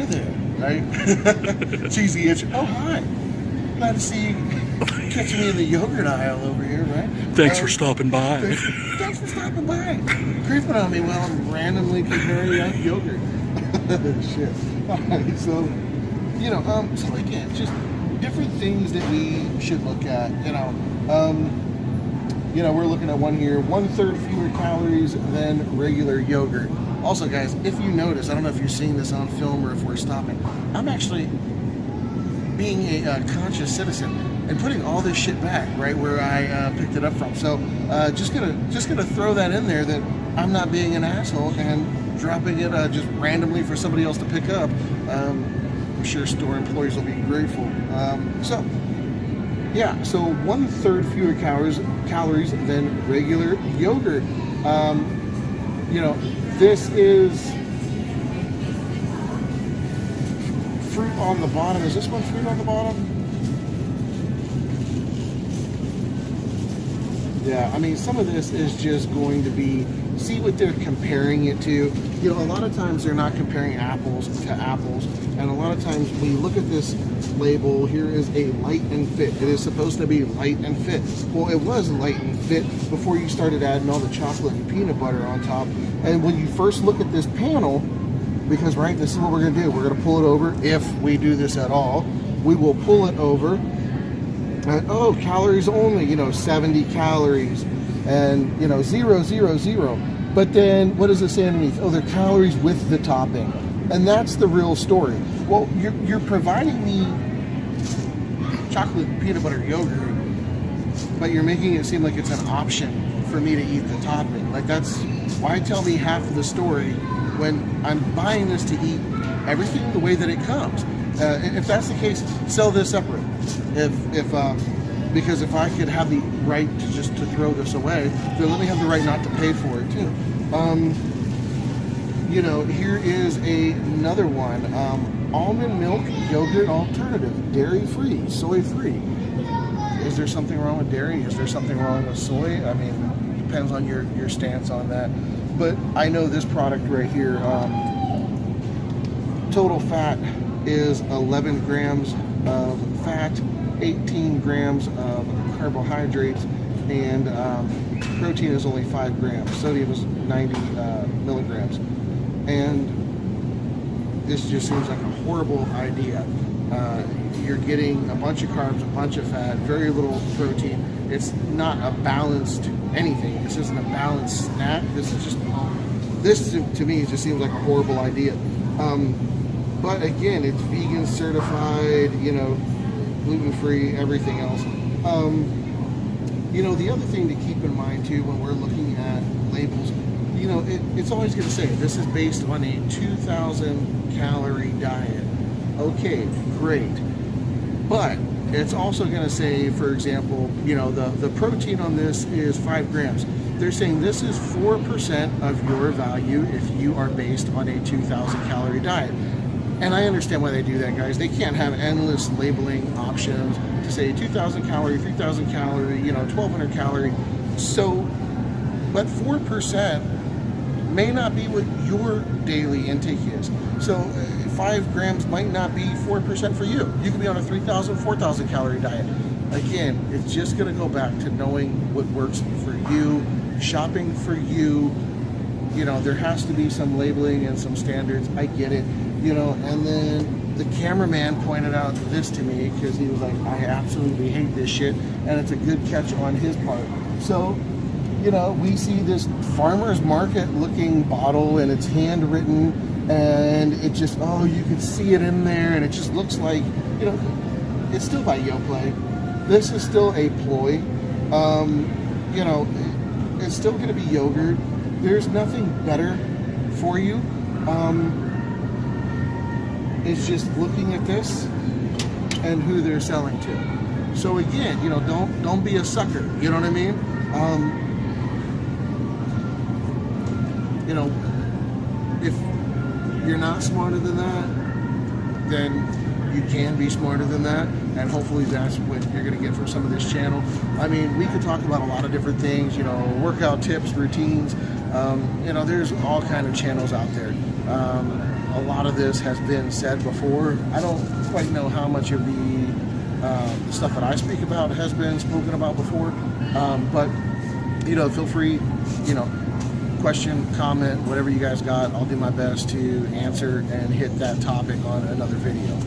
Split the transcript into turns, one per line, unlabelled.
Hi there, right? Cheesy itch. Oh, hi. Glad to see you catching me in the yogurt aisle over here, right?
Thanks for stopping by.
Thanks for stopping by. Creeping on me while I'm randomly comparing yogurt. Shit. All right, so, so again, just different things that we should look at, we're looking at one here, 1/3 fewer calories than regular yogurt. Also, guys, if you notice, I don't know if you're seeing this on film or if we're stopping, I'm actually being a conscious citizen and putting all this shit back right where I picked it up from. So just gonna throw that in there, that I'm not being an asshole and dropping it just randomly for somebody else to pick up. I'm sure store employees will be grateful. So 1/3 fewer calories than regular yogurt. This is fruit on the bottom. Is this one fruit on the bottom? Yeah, I mean, some of this is just going to be, see what they're comparing it to. A lot of times they're not comparing apples to apples. And a lot of times when you look at this label, here is a light and fit. It is supposed to be light and fit. Well, it was light and fit before you started adding all the chocolate and peanut butter on top. And when you first look at this panel, because right, this is what we're gonna do. We're gonna pull it over, if we do this at all. We will pull it over. And, oh, calories only, 70 calories, and 000. But then what does it say underneath? Oh, they're calories with the topping. And that's the real story. Well, you're providing me chocolate peanut butter yogurt, but you're making it seem like it's an option for me to eat the topping. Like, that's why tell me half of the story when I'm buying this to eat everything the way that it comes. If that's the case, sell this separate. Because if I could have the right to throw this away, then let me have the right not to pay for it too. Here is another one. Almond milk yogurt alternative, dairy-free, soy-free. Is there something wrong with dairy? Is there something wrong with soy? I mean, it depends on your stance on that. But I know this product right here, total fat is 11 grams of fat, 18 grams of carbohydrates, and protein is only 5 grams. Sodium is 90 milligrams. And this just seems like a horrible idea. You're getting a bunch of carbs, a bunch of fat, very little protein. It's not a balanced anything. This isn't a balanced snack. This to me just seems like a horrible idea. But again, it's vegan certified, gluten-free, everything else. The other thing to keep in mind too when we're looking at labels, it's always going to say this is based on a 2,000 calorie diet. Okay, great. But it's also going to say, for example, the protein on this is 5 grams. They're saying this is 4% of your value if you are based on a 2,000 calorie diet. And I understand why they do that, guys. They can't have endless labeling options to say 2,000 calorie, 3,000 calorie, 1,200 calorie. So, but 4% may not be what your daily intake is. So 5 grams might not be 4% for you. You could be on a 3,000, 4,000 calorie diet. Again, it's just gonna go back to knowing what works for you, shopping for you. There has to be some labeling and some standards. I get it. And then the cameraman pointed out this to me because he was like, I absolutely hate this shit, and it's a good catch on his part. So, we see this farmer's market looking bottle, and it's handwritten, and it just, you can see it in there, and it just looks like, it's still by WAAAY. This is still a ploy. It's still going to be yogurt. There's nothing better for you. It's just looking at this and who they're selling to. So again, don't be a sucker. You know what I mean? If you're not smarter than that, then you can be smarter than that, and hopefully that's what you're going to get from some of this channel. I mean, we could talk about a lot of different things, workout tips, routines, You know, there's all kind of channels out there. A lot of this has been said before. I don't quite know how much of the stuff that I speak about has been spoken about before, but you know, feel free, you know, question, comment, whatever you guys got. I'll do my best to answer and hit that topic on another video.